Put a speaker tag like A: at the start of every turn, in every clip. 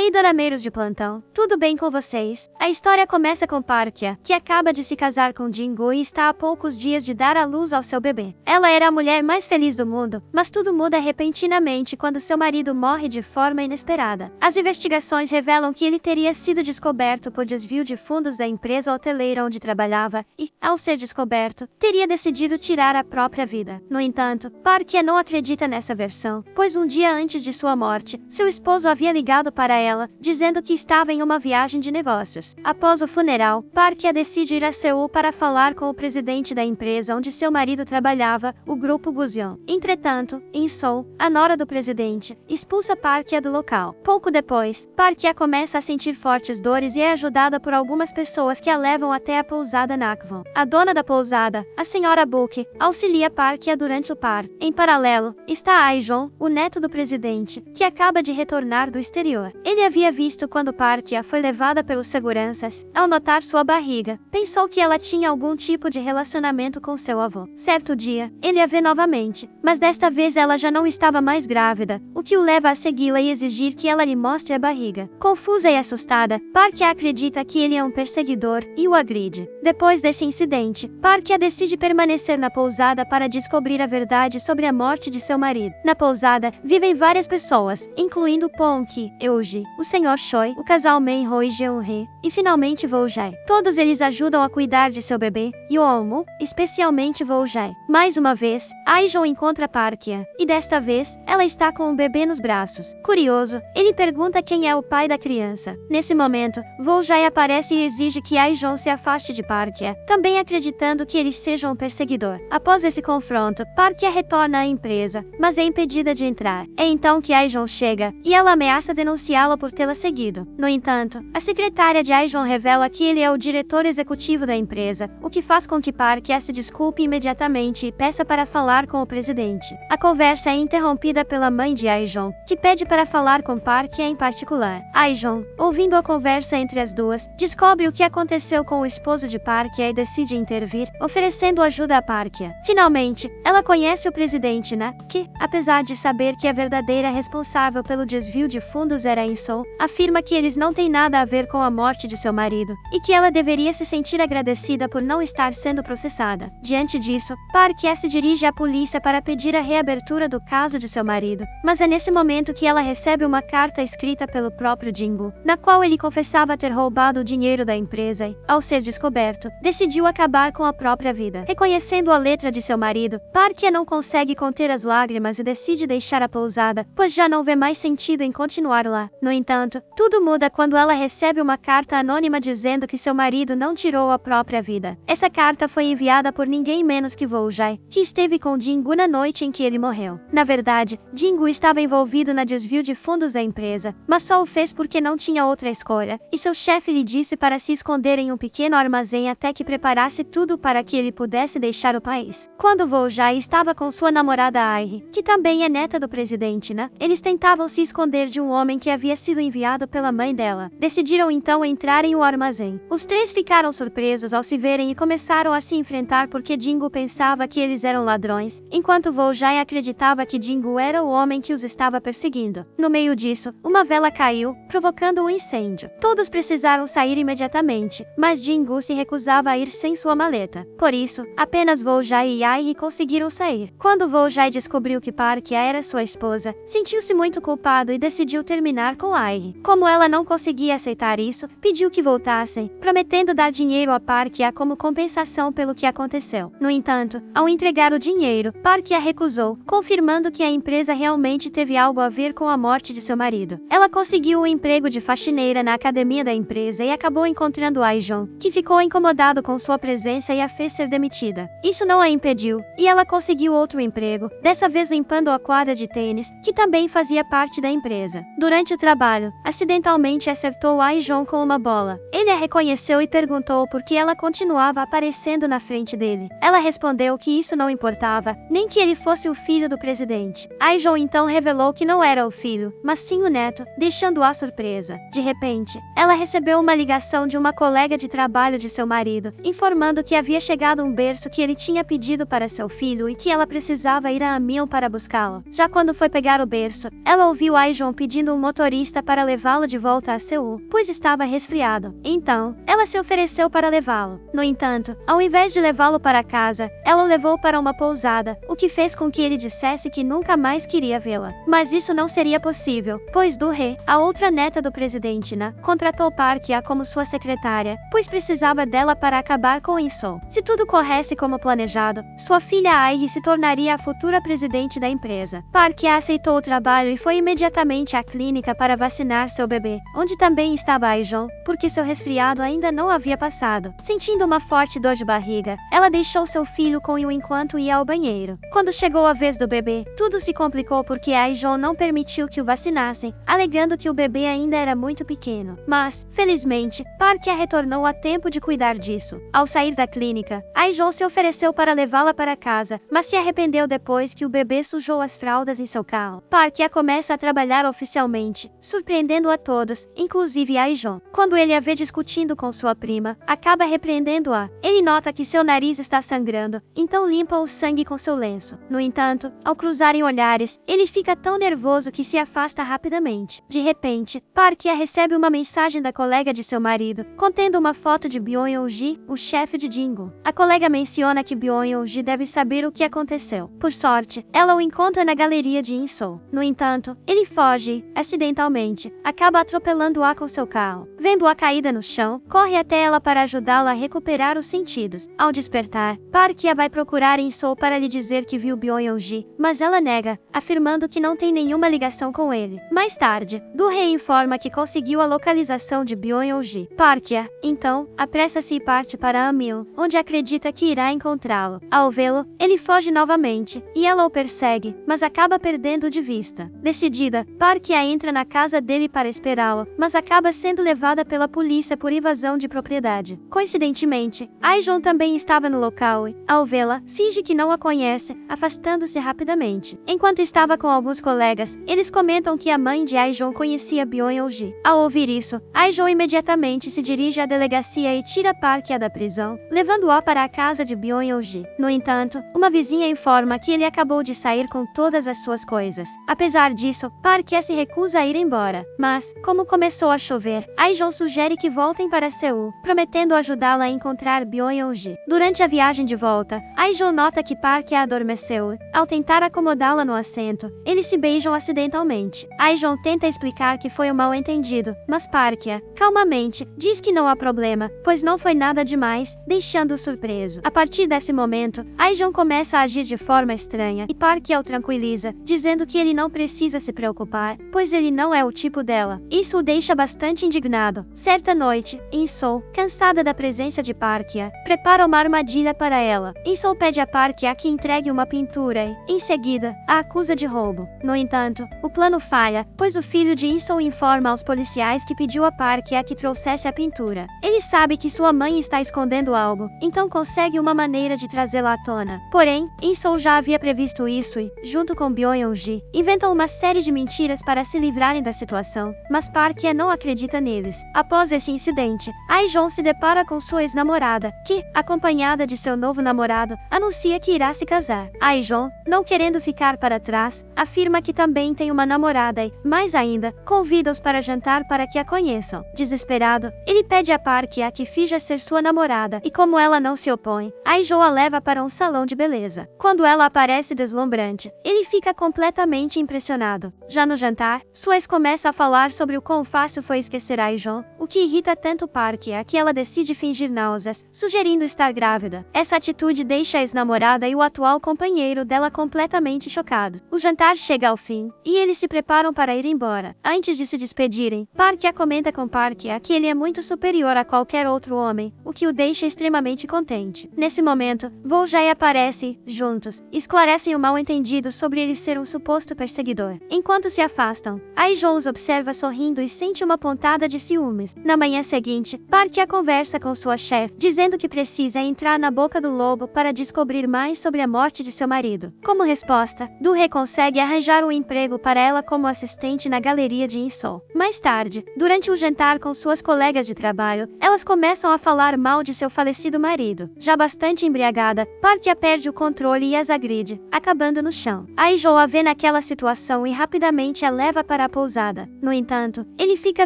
A: aí, dorameiros de plantão, tudo bem com vocês? A história começa com Parkia, que acaba de se casar com Jingu e está há poucos dias de dar à luz ao seu bebê. Ela era a mulher mais feliz do mundo, mas tudo muda repentinamente quando seu marido morre de forma inesperada. As investigações revelam que ele teria sido descoberto por desvio de fundos da empresa hoteleira onde trabalhava e, ao ser descoberto, teria decidido tirar a própria vida. No entanto, Parkia não acredita nessa versão, pois um dia antes de sua morte, seu esposo havia ligado para ela, dizendo que estava em uma viagem de negócios. Após o funeral, Parkia decide ir a Seul para falar com o presidente da empresa onde seu marido trabalhava, o Grupo Gusion. Entretanto, em Seul, a nora do presidente expulsa Parkia do local. Pouco depois, Parkia começa a sentir fortes dores e é ajudada por algumas pessoas que a levam até a pousada Nakvon. A dona da pousada, a senhora Book, auxilia Parkia durante o parto. Em paralelo, está Aijon, o neto do presidente, que acaba de retornar do exterior. Ele havia visto quando Parkia foi levada pelos seguranças. Ao notar sua barriga, pensou que ela tinha algum tipo de relacionamento com seu avô. Certo dia, ele a vê novamente, mas desta vez ela já não estava mais grávida, o que o leva a segui-la e exigir que ela lhe mostre a barriga. Confusa e assustada, Parkia acredita que ele é um perseguidor e o agride. Depois desse incidente, Parkia decide permanecer na pousada para descobrir a verdade sobre a morte de seu marido. Na pousada, vivem várias pessoas, incluindo Ponki, Euji, o Sr. Choi, o casal Menho e Jeonhee, e finalmente Woojai. Todos eles ajudam a cuidar de seu bebê, Yeonmu, especialmente Woojai. Mais uma vez, Aijon encontra Parkia, e desta vez, ela está com o bebê nos braços. Curioso, ele pergunta quem é o pai da criança. Nesse momento, Woojai aparece e exige que Aijon se afaste de Parkia, também acreditando que ele seja um perseguidor. Após esse confronto, Parkia retorna à empresa, mas é impedida de entrar. É então que Aijon chega, e ela ameaça denunciá-la por tê-la seguido. No entanto, a secretária de Aijon revela que ele é o diretor executivo da empresa, o que faz com que Parkia se desculpe imediatamente e peça para falar com o presidente. A conversa é interrompida pela mãe de Aijon, que pede para falar com Parkia em particular. Aijon, ouvindo a conversa entre as duas, descobre o que aconteceu com o esposo de Parkia e decide intervir, oferecendo ajuda a Parkia. Finalmente, ela conhece o presidente Na, que, apesar de saber que a verdadeira responsável pelo desvio de fundos era In-Seul, afirma que eles não têm nada a ver com a morte de seu marido, e que ela deveria se sentir agradecida por não estar sendo processada. Diante disso, Parkia se dirige à polícia para pedir a reabertura do caso de seu marido, mas é nesse momento que ela recebe uma carta escrita pelo próprio Jingu, na qual ele confessava ter roubado o dinheiro da empresa e, ao ser descoberto, decidiu acabar com a própria vida. Reconhecendo a letra de seu marido, Parkia não consegue conter as lágrimas e decide deixar a pousada, pois já não vê mais sentido em continuar lá. No entanto, tudo muda quando ela recebe uma carta anônima dizendo que seu marido não tirou a própria vida. Essa carta foi enviada por ninguém menos que Woojai, que esteve com Jingu na noite em que ele morreu. Na verdade, Jingu estava envolvido na desvio de fundos da empresa, mas só o fez porque não tinha outra escolha, e seu chefe lhe disse para se esconder em um pequeno armazém até que preparasse tudo para que ele pudesse deixar o país. Quando Woojai estava com sua namorada Airi, que também é neta do presidente Na, eles tentavam se esconder de um homem que havia sido enviado pela mãe dela. Decidiram então entrar em um armazém. Os três ficaram surpresos ao se verem e começaram a se enfrentar porque Jingu pensava que eles eram ladrões, enquanto Woojai acreditava que Jingu era o homem que os estava perseguindo. No meio disso, uma vela caiu, provocando um incêndio. Todos precisaram sair imediatamente, mas Jingu se recusava a ir sem sua maleta. Por isso, apenas Woojai e Airi conseguiram sair. Quando Woojai descobriu que Parkia era sua esposa, sentiu-se muito culpado e decidiu terminar com Airi. Como ela não conseguia aceitar isso, pediu que voltassem, prometendo dar dinheiro a Parkia como compensação pelo que aconteceu. No entanto, ao entregar o dinheiro, Parkia recusou, confirmando que a empresa realmente teve algo a ver com a morte de seu marido. Ela conseguiu o emprego de faxineira na academia da empresa e acabou encontrando Aijon, que ficou incomodado com sua presença e a fez ser demitida. Isso não a impediu, e ela conseguiu outro emprego, dessa vez limpando a quadra de tênis, que também fazia parte da empresa. Durante o trabalho, acidentalmente acertou Aijon com uma bola. Ele a reconheceu e perguntou por que ela continuava aparecendo na frente dele. Ela respondeu que isso não importava, nem que ele fosse o filho do presidente. Aijon então revelou que não era o filho, mas sim o neto, deixando-a surpresa. De repente, ela recebeu uma ligação de uma colega de trabalho de seu marido, informando que havia chegado um berço que ele tinha pedido para seu filho e que ela precisava ir a Amiens para buscá-lo. Já quando foi pegar o berço, ela ouviu Aijon pedindo um motorista motorista para levá-lo de volta a Seul, pois estava resfriado. Então, ela se ofereceu para levá-lo. No entanto, ao invés de levá-lo para casa, ela o levou para uma pousada, o que fez com que ele dissesse que nunca mais queria vê-la. Mas isso não seria possível, pois Do-hye, a outra neta do presidente Na, contratou Park-ya como sua secretária, pois precisava dela para acabar com In-sol. Se tudo corresse como planejado, sua filha Ai-hee se tornaria a futura presidente da empresa. Park-ya aceitou o trabalho e foi imediatamente à clínica para vacinar seu bebê, onde também estava Ai-jon, porque seu resfriado ainda não havia passado. Sentindo uma forte dor de barriga, ela deixou seu filho com Yu enquanto ia ao banheiro. Quando chegou a vez do bebê, tudo se complicou porque Ai-jon não permitiu que o vacinassem, alegando que o bebê ainda era muito pequeno. Mas, felizmente, Park-ya retornou a tempo de cuidar disso. Ao sair da clínica, Ai-jon se ofereceu para levá-la para casa, mas se arrependeu depois que o bebê sujou as fraldas em seu carro. Park-ya começa a trabalhar oficialmente, surpreendendo a todos, inclusive Ai-jon. Quando ele a vê discutindo com sua prima, acaba repreendendo-a. Ele nota que seu nariz está sangrando, então limpa o sangue com seu lenço. No entanto, ao cruzarem olhares, ele fica tão nervoso que se afasta rapidamente. De repente, Park-ya recebe uma mensagem da colega de seu marido, contendo uma foto de Byung-Eun-ji, o chefe de Jingu. A colega menciona que Byung-Eun-ji deve saber o que aconteceu. Por sorte, ela o encontra na galeria de In-sol. No entanto, ele foge e, acidentalmente, acaba atropelando-a com seu carro. Vendo-a caída no chão, corre até ela para ajudá-la a recuperar os sentidos. Ao despertar, Park-ya vai procurar In-sol para lhe dizer que viu Byung-Eun-ji, mas ela nega, afirmando que não tem nenhuma ligação com ele. Mais tarde, Do-hye informa que conseguiu a localização de Byung-Eun-ji. Park-ya, então, apressa-se e parte para Amil, onde acredita que irá encontrá-lo. Ao vê-lo, ele foge novamente, e ela o persegue, mas acaba perdendo de vista. Decidida, Park-ya entra na casa dele para esperá-lo, mas acaba sendo levada pela polícia por invasão de propriedade. Coincidentemente, Ai-jon também estava no local e, ao vê-la, finge que não a conhece, afastando-se rapidamente. Enquanto estava com alguns colegas, eles comentam que a mãe de Ai-jon conhecia Byung-Eun-ji. Ao ouvir isso, Ai-jon imediatamente se dirige à delegacia e tira Park-ya da prisão, levando-a para a casa de Byung-Eun-ji. No entanto, uma vizinha informa que ele acabou de sair com todas as suas coisas. Apesar disso, Park-ya se recusa a ir embora. Mas, como começou a chover, Ai-jon sugere que voltem para Seul, prometendo ajudá-la a encontrar Byung-Eun-ji. Durante a viagem de volta, Ai-jon nota que Park-ya adormeceu e, ao tentar acomodá-la no assento, eles se beijam acidentalmente. Ai-jon tenta explicar que foi um mal-entendido, mas Park-ya, calmamente, diz que não há problema, pois não foi nada demais, deixando-o surpreso. A partir desse momento, Ai-jon começa a agir de forma estranha e Park-ya o tranquiliza, dizendo que ele não precisa se preocupar, pois ele não é o tipo dela. Isso o deixa bastante indignado. Certa noite, In-sol, cansada da presença de Park-ya, prepara uma armadilha para ela. In-sol pede a Park-ya que entregue uma pintura e, em seguida, a acusa de roubo. No entanto, o plano falha, pois o filho de In-sol informa aos policiais que pediu a Park-ya que trouxesse a pintura. Ele sabe que sua mãe está escondendo algo, então consegue uma maneira de trazê-la à tona. Porém, In-sol já havia previsto isso e, junto com Byung-Eun-ji, inventam uma série de mentiras para se livrarem da situação, mas Park-ya não acredita neles. Após esse incidente, Ai-jon se depara com sua ex-namorada, que, acompanhada de seu novo namorado, anuncia que irá se casar. Ai-jon, não querendo ficar para trás, afirma que também tem uma namorada e, mais ainda, convida-os para jantar para que a conheçam. Desesperado, ele pede a Park-ya que finja ser sua namorada e, como ela não se opõe, Ai-jon a leva para um salão de beleza. Quando ela aparece deslumbrante, ele fica completamente impressionado. Já no jantar, sua ex começa a falar sobre o quão fácil foi esquecer Ai-jon, o que irrita tanto Park-ya que ela decide fingir náuseas, sugerindo estar grávida. Essa atitude deixa a ex-namorada e o atual companheiro dela completamente chocados. O jantar chega ao fim, e eles se preparam para ir embora. Antes de se despedirem, Park-ya comenta com Park-ya que ele é muito superior a qualquer outro homem, o que o deixa extremamente contente. Nesse momento, Woo-jae aparece e, juntos, esclarecem o mal-entendido sobre ele ser um suposto perseguidor. Enquanto se afastam, Ai-jon os observa sorrindo e sente uma pontada de ciúmes. Na manhã seguinte, Park-ya conversa com sua chefe, dizendo que precisa entrar na boca do lobo para descobrir mais sobre a morte de seu marido. Como resposta, Do-hye consegue arranjar um emprego para ela como assistente na galeria de In-sol. Mais tarde, durante um jantar com suas colegas de trabalho, elas começam a falar mal de seu falecido marido. Já bastante embriagada, Park-ya perde o controle e as agride, acabando no chão. Ai-jon a vê naquela situação e rapidamente a leva para a pousada. empolgada. No entanto, ele fica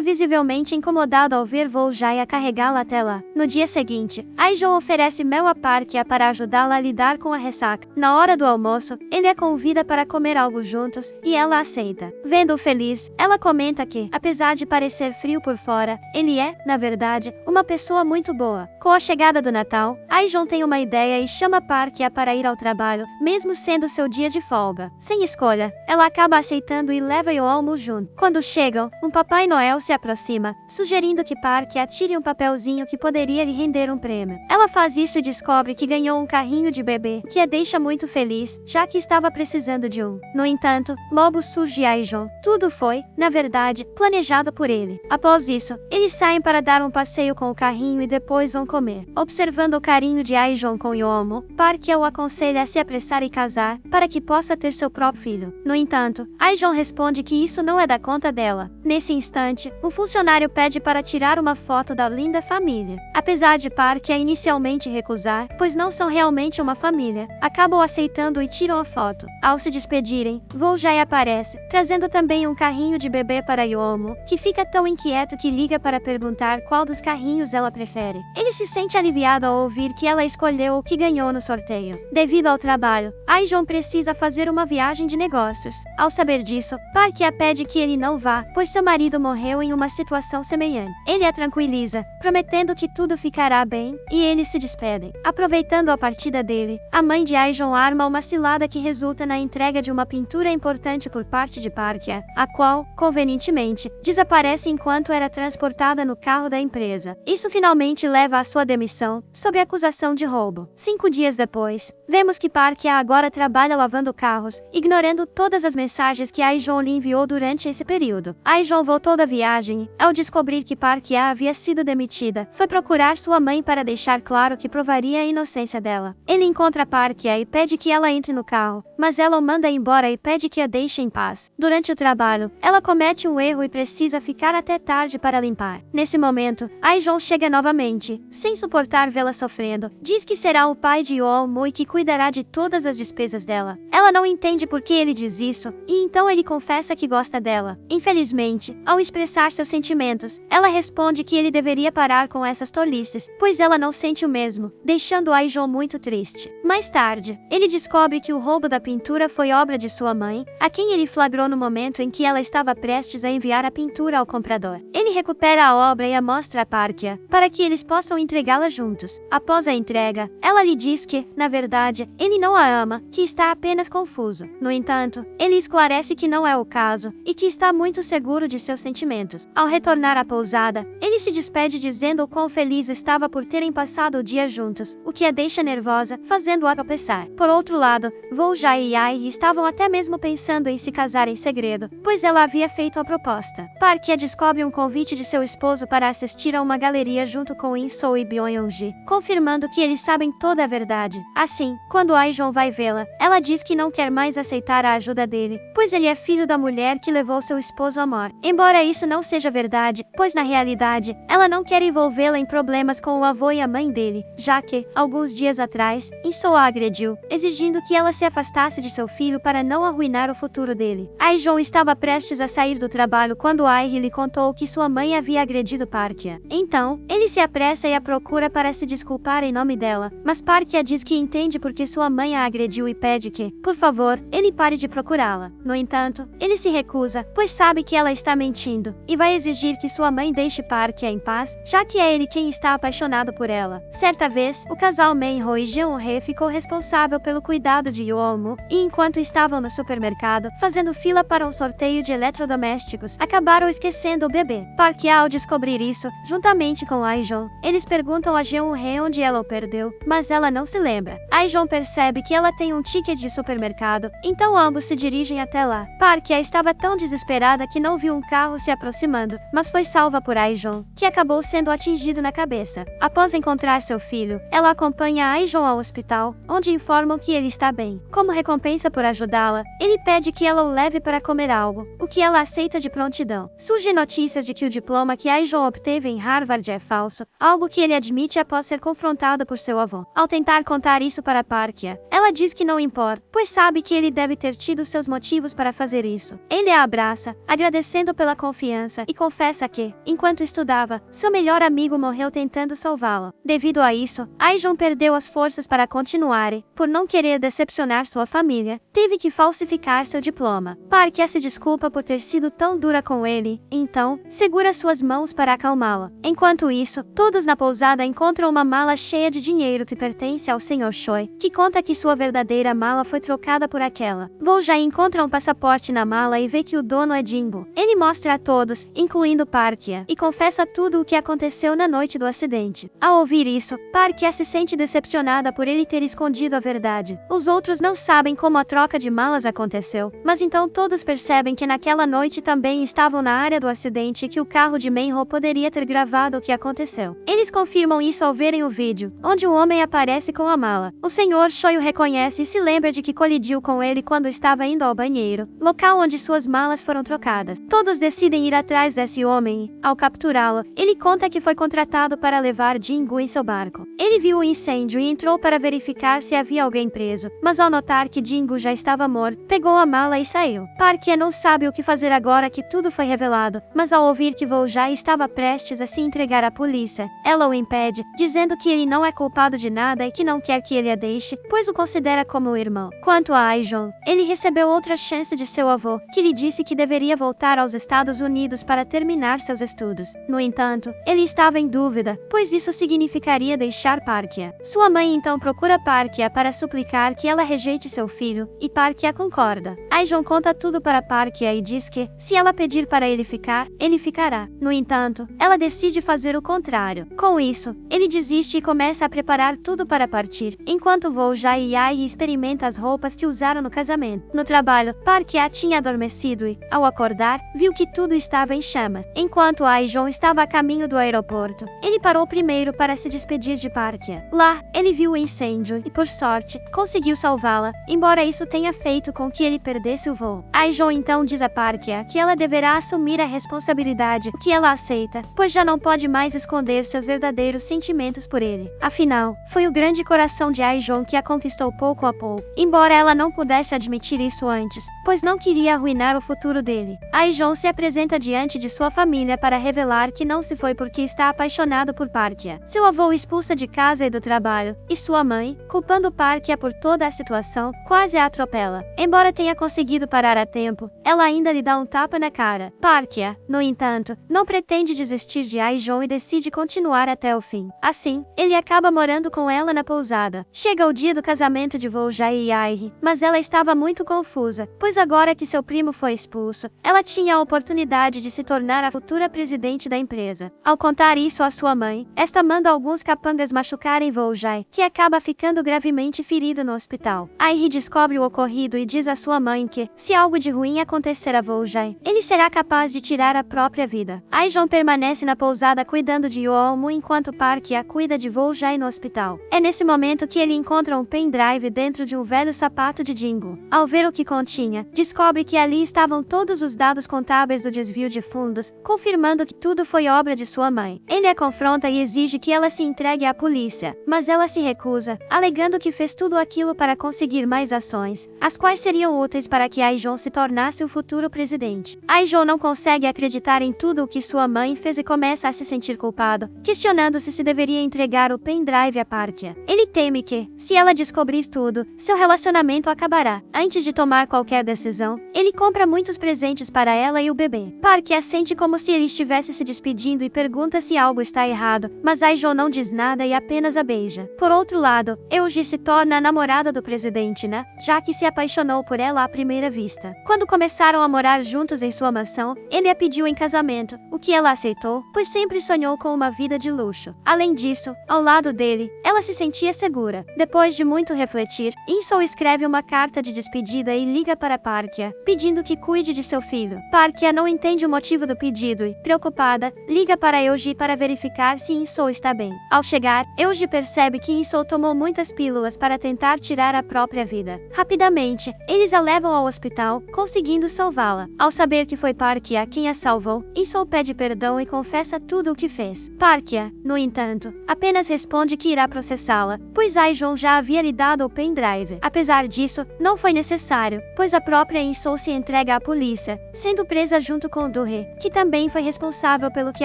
A: visivelmente incomodado ao ver Woljaya carregá-la até lá. No dia seguinte, Aijon oferece mel a Parkia para ajudá-la a lidar com a ressaca. Na hora do almoço, ele a convida para comer algo juntos, e ela aceita. Vendo-o feliz, ela comenta que, apesar de parecer frio por fora, ele é, na verdade, uma pessoa muito boa. Com a chegada do Natal, Aijon tem uma ideia e chama Parkia para ir ao trabalho, mesmo sendo seu dia de folga. Sem escolha, ela acaba aceitando e leva Yoolmo junto. Quando chegam, um Papai Noel se aproxima, sugerindo que Parkia tire um papelzinho que poderia lhe render um prêmio. Ela faz isso e descobre que ganhou um carrinho de bebê, que a deixa muito feliz, já que estava precisando de um. No entanto, logo surge Aijon. Tudo foi, na verdade, planejado por ele. Após isso, eles saem para dar um passeio com o carrinho e depois vão comer. Observando o carinho de Aijon com Yoolmo, Parkia o aconselha a se apressar e casar, para que possa ter seu próprio filho. No entanto, Aijon responde que isso não é da conta dela. Nesse instante, um funcionário pede para tirar uma foto da linda família. Apesar de Parkia inicialmente recusar, pois não são realmente uma família, acabam aceitando e tiram a foto. Ao se despedirem, Woljaya aparece, trazendo também um carrinho de bebê para Yoolmo, que fica tão inquieto que liga para perguntar qual dos carrinhos ela prefere. Ele se sente aliviado ao ouvir que ela escolheu o que ganhou no sorteio. Devido ao trabalho, Aijon precisa fazer uma viagem de negócios. Ao saber disso, Parkia pede que ele não vá, pois seu marido morreu em uma situação semelhante. Ele a tranquiliza, prometendo que tudo ficará bem, e eles se despedem. Aproveitando a partida dele, a mãe de Aijon arma uma cilada que resulta na entrega de uma pintura importante por parte de Parkia, a qual, convenientemente, desaparece enquanto era transportada no carro da empresa. Isso finalmente leva à sua demissão, sob acusação de roubo. 5 dias depois, vemos que Parkia agora trabalha lavando carros, ignorando todas as mensagens que Aijon lhe enviou durante esse período. Aijon voltou da viagem, ao descobrir que Parkia havia sido demitida, foi procurar sua mãe para deixar claro que provaria a inocência dela. Ele encontra Parkia e pede que ela entre no carro, mas ela o manda embora e pede que a deixe em paz. Durante o trabalho, ela comete um erro e precisa ficar até tarde para limpar. Nesse momento, Aijon chega novamente, sem suportar vê-la sofrendo, diz que será o pai de Yoolmo e que cuidará de todas as despesas dela. Ela não entende por que ele diz isso, e então ele confessa que gosta dela. Infelizmente, ao expressar seus sentimentos, ela responde que ele deveria parar com essas tolices, pois ela não sente o mesmo, deixando Aijon muito triste. Mais tarde, ele descobre que o roubo da pintura foi obra de sua mãe, a quem ele flagrou no momento em que ela estava prestes a enviar a pintura ao comprador. Ele recupera a obra e a mostra a Parkia, para que eles possam entregá-la juntos. Após a entrega, ela lhe diz que, na verdade, ele não a ama, que está apenas confuso. No entanto, ele esclarece que não é o caso, e que está muito seguro de seus sentimentos. Ao retornar à pousada, ele se despede dizendo o quão feliz estava por terem passado o dia juntos, o que a deixa nervosa, fazendo-a tropeçar. Por outro lado, Woljaya e Ai estavam até mesmo pensando em se casar em segredo, pois ela havia feito a proposta. Parkia descobre um convite de seu esposo para assistir a uma galeria junto com In-soo e Byung-ji, confirmando que eles sabem toda a verdade. Assim, quando Aijon vai vê-la, ela diz que não quer mais aceitar a ajuda dele, pois ele é filho da mulher que levou seu esposo à morte. Embora isso não seja verdade, pois na realidade, ela não quer envolvê-la em problemas com o avô e a mãe dele, já que, alguns dias atrás, In-soo a agrediu, exigindo que ela se afastasse de seu filho para não arruinar o futuro dele. Aijon estava prestes a sair do trabalho quando Ai lhe contou que sua mãe havia agredido Parkia. Então, ele se apressa e a procura para se desculpar em nome dela, mas Parkia diz que entende porque sua mãe a agrediu e pede que, por favor, ele pare de procurá-la. No entanto, ele se recusa, pois sabe que ela está mentindo, e vai exigir que sua mãe deixe Parkia em paz, já que é ele quem está apaixonado por ela. Certa vez, o casal Min-ho e Jeon-hye ficou responsável pelo cuidado de Yoolmo, e enquanto estavam no supermercado, fazendo fila para um sorteio de eletrodomésticos, acabaram esquecendo o bebê. Parkia, ao descobrir isso, juntamente com Aijon, eles perguntam a Jeon-hye onde ela o perdeu, mas ela não se lembra. Aijon percebe que ela tem um ticket de supermercado, então ambos se dirigem até lá. Parkia estava tão desesperada que não viu um carro se aproximando, mas foi salva por Aijon, que acabou sendo atingido na cabeça. Após encontrar seu filho, ela acompanha Aijon ao hospital, onde informam que ele está bem. Como recompensa por ajudá-la, ele pede que ela o leve para comer algo, o que ela aceita de prontidão. Surgem notícias de que o diploma que Aijon obteve em Harvard é falso, algo que ele admite após ser confrontado por seu avô. Ao tentar contar isso para Parkia, ela diz que não importa, pois sabe que ele deve ter tido seus motivos para fazer isso. Ele a abraça, abraça, agradecendo pela confiança, e confessa que, enquanto estudava, seu melhor amigo morreu tentando salvá-lo. Devido a isso, Aijon perdeu as forças para continuar e, por não querer decepcionar sua família, teve que falsificar seu diploma. Parkia se desculpa por ter sido tão dura com ele, e então, segura suas mãos para acalmá-la. Enquanto isso, todos na pousada encontram uma mala cheia de dinheiro que pertence ao Sr. Choi, que conta que sua verdadeira mala foi trocada por aquela. Woo-jae encontra um passaporte na mala e vê que o dono é Jin-gu. Ele mostra a todos, incluindo Parkia, e confessa tudo o que aconteceu na noite do acidente. Ao ouvir isso, Parkia se sente decepcionada por ele ter escondido a verdade. Os outros não sabem como a troca de malas aconteceu, mas então todos percebem que naquela noite também estavam na área do acidente e que o carro de Manho poderia ter gravado o que aconteceu. Eles confirmam isso ao verem o vídeo, onde o homem aparece com a mala. O Sr. Choi o reconhece e se lembra de que colidiu com ele quando estava indo ao banheiro, local onde suas malas foram trocadas. Todos decidem ir atrás desse homem e, ao capturá-lo, ele conta que foi contratado para levar Jin-gu em seu barco. Ele viu o incêndio e entrou para verificar se havia alguém preso, mas ao notar que Jin-gu já estava morto, pegou a mala e saiu. Parkia não sabe o que fazer agora que tudo foi revelado, mas ao ouvir que Woo-jae estava prestes a se entregar à polícia, ela o impede, dizendo que ele não é culpado de nada e que não quer que ele a deixe, pois o considera como um irmão. Quanto a Aijon, ele recebeu outra chance de seu avô, que lhe disse que deveria voltar aos Estados Unidos para terminar seus estudos. No entanto, ele estava em dúvida, pois isso significaria deixar Parkia. Sua mãe então procura Parkia para suplicar que ela rejeite seu filho, e Parkia concorda. Aijon conta tudo para Parkia e diz que, se ela pedir para ele ficará. No entanto, ela decide fazer o contrário. Com isso, ele desiste e começa a preparar tudo para partir, enquanto Woo-jae e Ai experimenta as roupas que usaram no casamento. No trabalho, Parkia tinha adormecido e, ao acordar, viu que tudo estava em chamas. Enquanto Aijon estava a caminho do aeroporto, ele parou primeiro para se despedir de Parkia. Lá, ele viu o incêndio e, por sorte, conseguiu salvá-la, embora isso tenha feito com que ele perdesse o voo. Aijon então diz a Parkia que ela deverá assumir a responsabilidade, o que ela aceita, pois já não pode mais esconder seus verdadeiros sentimentos por ele. Afinal, foi o grande coração de Aijon que a conquistou pouco a pouco, embora ela não pudesse admitir isso antes, pois não queria arruinar o futuro dele. Aijon se apresenta diante de sua família para revelar que não se foi porque está apaixonado por Parkia. Seu avô o expulsa de casa e do trabalho, e sua mãe, culpando Parkia por toda a situação, quase a atropela. Embora tenha conseguido parar a tempo, ela ainda lhe dá um tapa na cara. Parkia, no entanto, não pretende desistir de Aijon e decide continuar até o fim. Assim, ele acaba morando com ela na pousada. Chega o dia do casamento de Woo-jae e Ai, mas ela estava muito confusa, pois agora que seu primo foi expulso, ela tinha a oportunidade de se tornar a futura presidente da empresa. Ao contar isso à sua mãe, esta manda alguns capangas machucarem Woo-jae, que acaba ficando gravemente ferido no hospital. Ai descobre o ocorrido e diz à sua mãe que, se algo de ruim acontecer a Woo-jae, ele será capaz de tirar a própria vida. Aijon permanece na pousada cuidando de Yeon-mu enquanto Parkia cuida de Woo-jae no hospital. É nesse momento que ele encontra um pendrive dentro de um velho sapato de Jin-gu. Ao ver o que continha, descobre que ali estavam todos os dados contábeis do desvio de fundos, confirmando que tudo foi obra de sua mãe. Ele a confronta e exige que ela se entregue à polícia, mas ela se recusa, alegando que fez tudo aquilo para conseguir mais ações, as quais seriam úteis para que Aijon se tornasse o futuro presidente. Aijon não consegue acreditar em tudo o que sua mãe fez e começa a se sentir culpado, questionando-se se deveria entregar o pendrive a Parkia. Ele teme que, se ela descobrir tudo, seu relacionamento acabará. Antes de tomar qualquer decisão, ele compra muitos presentes para ela e o bebê. Parkia sente como se ele estivesse se despedindo e pergunta se algo está errado, mas Aijon não diz nada e apenas a beija. Por outro lado, Eugene se torna a namorada do presidente, né? Já que se apaixonou por ela à primeira vista. Quando começaram a morar juntos em sua mansão, ele a pediu em casamento, o que ela aceitou, pois sempre sonhou com uma vida de luxo. Além disso, ao lado dele, ela se sentia segura. Depois de muito refletir, In-soo escreve uma carta de despedida e liga para Parkia, pedindo que cuide de seu filho. Parkia não entende o motivo do pedido e, preocupada, liga para Eugene para verificar se In-soo está bem. Ao chegar, Eugene percebe que In-soo tomou muitas pílulas para tentar tirar a própria vida. Rapidamente, eles a levam ao hospital, conseguindo salvá-la. Ao saber que foi Parkia quem a salvou, In-soo pede perdão e confessa tudo o que fez. Parkia, no entanto, apenas responde que irá processá-la, pois Aijon já havia lhe dado o pendrive. Apesar disso, não foi necessário, pois a própria In-soo se entrega à polícia polícia, sendo presa junto com Do-hee, que também foi responsável pelo que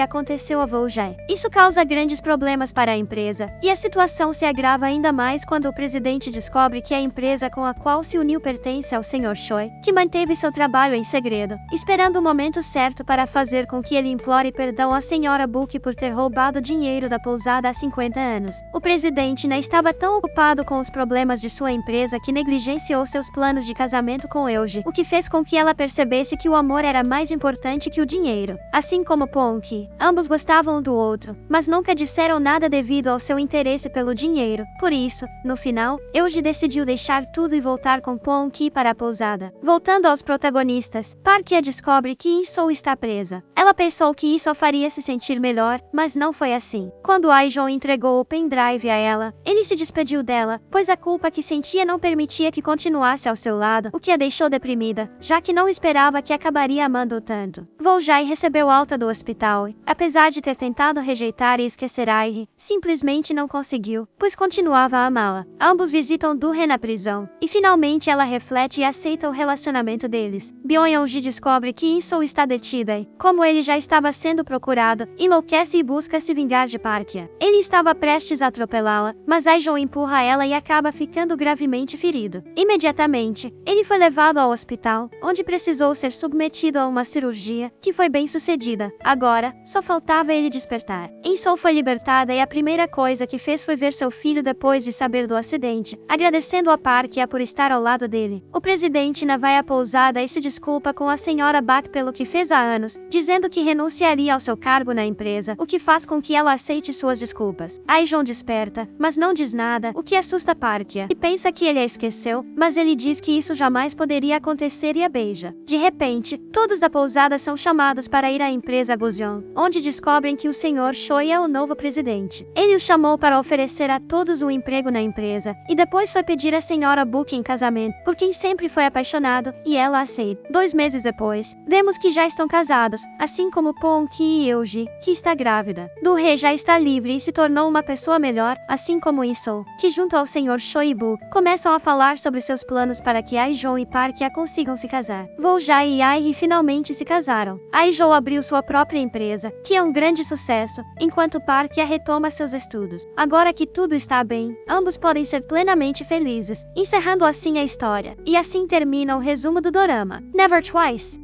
A: aconteceu a Woo-jae. Isso causa grandes problemas para a empresa, e a situação se agrava ainda mais quando o presidente descobre que a empresa com a qual se uniu pertence ao Sr. Choi, que manteve seu trabalho em segredo, esperando o momento certo para fazer com que ele implore perdão à Sra. Book por ter roubado dinheiro da pousada há 50 anos. O presidente não estava tão ocupado com os problemas de sua empresa que negligenciou seus planos de casamento com Eugene, o que fez com que ela percebesse que o amor era mais importante que o dinheiro. Assim como Pong, ambos gostavam um do outro, mas nunca disseram nada devido ao seu interesse pelo dinheiro. Por isso, no final, Eugene decidiu deixar tudo e voltar com Pong para a pousada. Voltando aos protagonistas, Park-hye descobre que In-soo está presa. Ela pensou que isso a faria se sentir melhor, mas não foi assim. Quando Ai-jong entregou o pendrive a ela, ele se despediu dela, pois a culpa que sentia não permitia que continuasse ao seu lado, o que a deixou deprimida, já que não esperava que acabaria amando-o tanto. Woo-jae recebeu alta do hospital, apesar de ter tentado rejeitar e esquecer Ai-hee, simplesmente não conseguiu, pois continuava a amá-la. Ambos visitam Do-hee na prisão, e finalmente ela reflete e aceita o relacionamento deles. Byung-ji descobre que In-soo está detida e, como ele já estava sendo procurado, enlouquece e busca se vingar de Park-hye. Ele estava prestes a atropelá-la, mas Ai-jong empurra ela e acaba ficando gravemente ferido. Imediatamente, ele foi levado ao hospital, onde precisou ser submetido a uma cirurgia, que foi bem sucedida. Agora, só faltava ele despertar. In-soo foi libertada e a primeira coisa que fez foi ver seu filho depois de saber do acidente, agradecendo a Park-hye por estar ao lado dele. O presidente vai à pousada e se desculpa com a Sra. Bak pelo que fez há anos, dizendo que renunciaria ao seu cargo na empresa, o que faz com que ela aceite suas desculpas. Ai-jong desperta, mas não diz nada, o que assusta Park-hye, e pensa que ele a esqueceu, mas ele diz que isso jamais poderia acontecer e a beija. De repente, todos da pousada são chamados para ir à empresa Goseon, onde descobrem que o Sr. Choi é o novo presidente. Ele os chamou para oferecer a todos um emprego na empresa, e depois foi pedir a Sra. Book em casamento, por quem sempre foi apaixonado, e ela aceita. 2 meses depois, vemos que já estão casados, assim como Pong e Eugene, que está grávida. Do-hee já está livre e se tornou uma pessoa melhor, assim como In-soo, que junto ao Sr. Choi e Book, começam a falar sobre seus planos para que Ai-jong e Park-hye consigam se casar. Woo-jae e Ai-hee finalmente se casaram. Ai-jong abriu sua própria empresa, que é um grande sucesso, enquanto Park-hye retoma seus estudos. Agora que tudo está bem, ambos podem ser plenamente felizes, encerrando assim a história. E assim termina o resumo do dorama Never Twice.